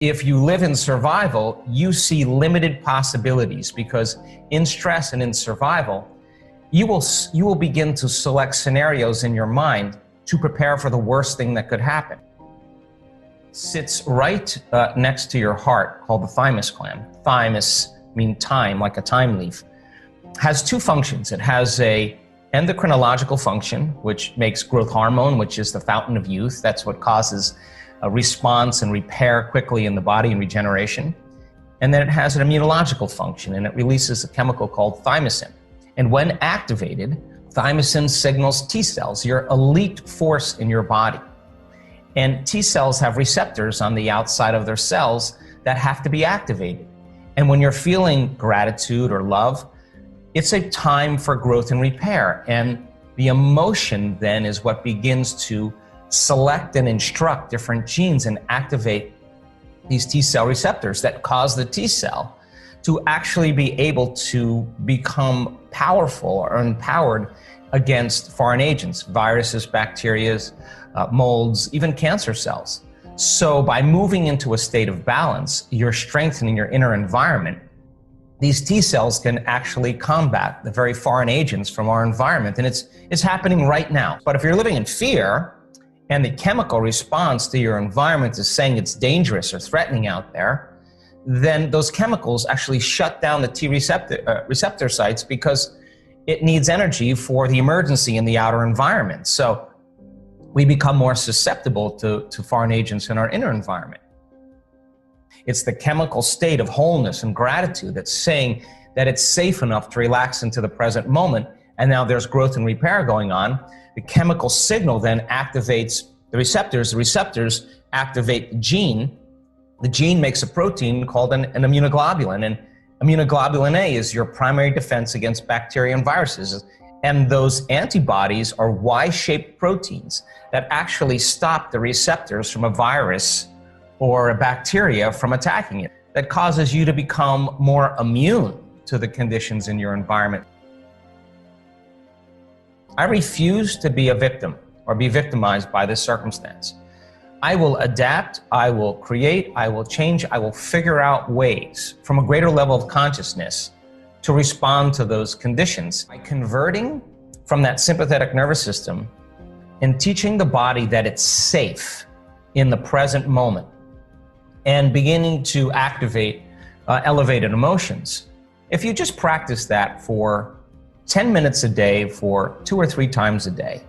If you live in survival, you see limited possibilities, because in stress and in survival, you will begin to select scenarios in your mind to prepare for the worst thing that could happen. Sits right next to your heart, called the thymus gland. Thymus means time, like a time leaf. Has two functions. It has a endocrinological function, which makes growth hormone, which is the fountain of youth. That's what causes a response and repair quickly in the body and regeneration. And then it has an immunological function, and it releases a chemical called thymosin. And when activated, thymosin signals T cells, your elite force in your body. And T cells have receptors on the outside of their cells that have to be activated. And when you're feeling gratitude or love, it's a time for growth and repair. And the emotion then is what begins to select and instruct different genes and activate these T cell receptors that cause the T cell to actually be able to become powerful or empowered against foreign agents, viruses, bacteria, molds, even cancer cells. So by moving into a state of balance, you're strengthening your inner environment. These T cells can actually combat the very foreign agents from our environment, and it's happening right now. But if you're living in fear, and the chemical response to your environment is saying it's dangerous or threatening out there, then those chemicals actually shut down the T receptor sites, because it needs energy for the emergency in the outer environment. So we become more susceptible to foreign agents in our inner environment. It's the chemical state of wholeness and gratitude that's saying that it's safe enough to relax into the present moment, and now there's growth and repair going on. The chemical signal then activates the receptors activate the gene. The gene makes a protein called an immunoglobulin, and immunoglobulin A is your primary defense against bacteria and viruses. And those antibodies are Y-shaped proteins that actually stop the receptors from a virus or a bacteria from attacking it. That causes you to become more immune to the conditions in your environment. I refuse to be a victim or be victimized by this circumstance. I will adapt, I will create, I will change, I will figure out ways from a greater level of consciousness to respond to those conditions. By converting from that sympathetic nervous system and teaching the body that it's safe in the present moment and beginning to activate elevated emotions. If you just practice that for 10 minutes a day for 2 or 3 times a day,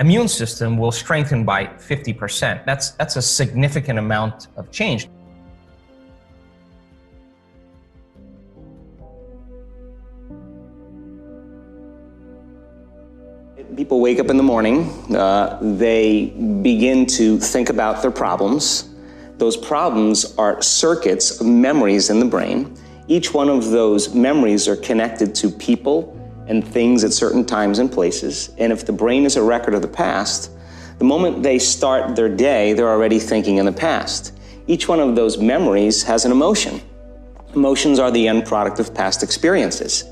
immune system will strengthen by 50%. That's a significant amount of change. People wake up in the morning, they begin to think about their problems. Those problems are circuits of memories in the brain. Each one of those memories are connected to people and things at certain times and places. And if the brain is a record of the past, the moment they start their day, they're already thinking in the past. Each one of those memories has an emotion. Emotions are the end product of past experiences.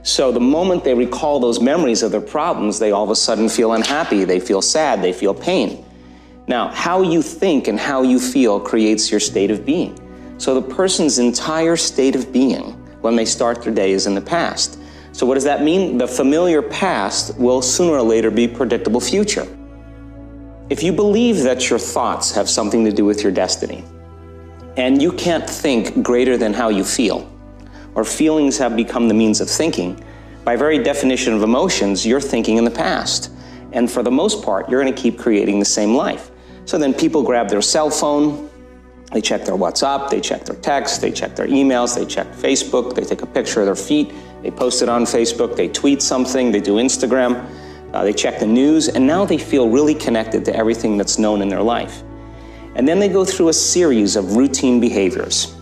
So the moment they recall those memories of their problems, they all of a sudden feel unhappy, they feel sad, they feel pain. Now, how you think and how you feel creates your state of being. So the person's entire state of being when they start their day is in the past. So what does that mean? The familiar past will sooner or later be predictable future. If you believe that your thoughts have something to do with your destiny, and you can't think greater than how you feel, or feelings have become the means of thinking, by very definition of emotions, you're thinking in the past. And for the most part, you're going to keep creating the same life. So then people grab their cell phone, they check their WhatsApp, they check their text, they check their emails, they check Facebook, they take a picture of their feet, they post it on Facebook, they tweet something, they do Instagram, they check the news, and now they feel really connected to everything that's known in their life. And then they go through a series of routine behaviors.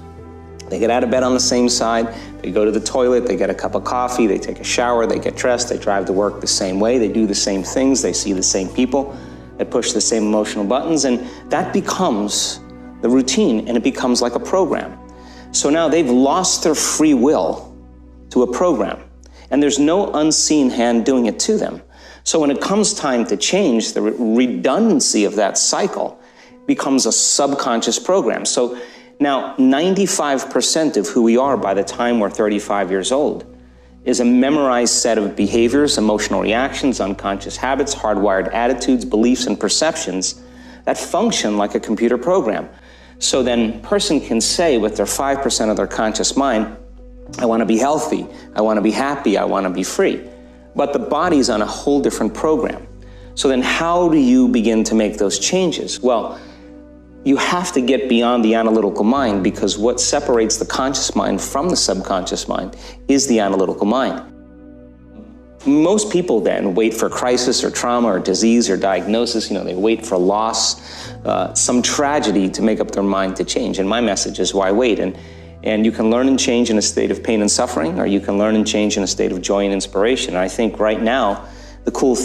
They get out of bed on the same side, they go to the toilet, they get a cup of coffee, they take a shower, they get dressed, they drive to work the same way, they do the same things, they see the same people, they push the same emotional buttons, and that becomes the routine, and it becomes like a program. So now they've lost their free will to a program, and there's no unseen hand doing it to them. So when it comes time to change, the redundancy of that cycle becomes a subconscious program. So Now, 95% of who we are by the time we're 35 years old is a memorized set of behaviors, emotional reactions, unconscious habits, hardwired attitudes, beliefs, and perceptions that function like a computer program. So then a person can say with their 5% of their conscious mind, I want to be healthy, I want to be happy, I want to be free. But the body's on a whole different program. So then how do you begin to make those changes? Well, you have to get beyond the analytical mind, because what separates the conscious mind from the subconscious mind is the analytical mind. Most people then wait for crisis or trauma or disease or diagnosis. They wait for loss, some tragedy to make up their mind to change. And my message is, why wait? And you can learn and change in a state of pain and suffering, or you can learn and change in a state of joy and inspiration. And I think right now, the cool thing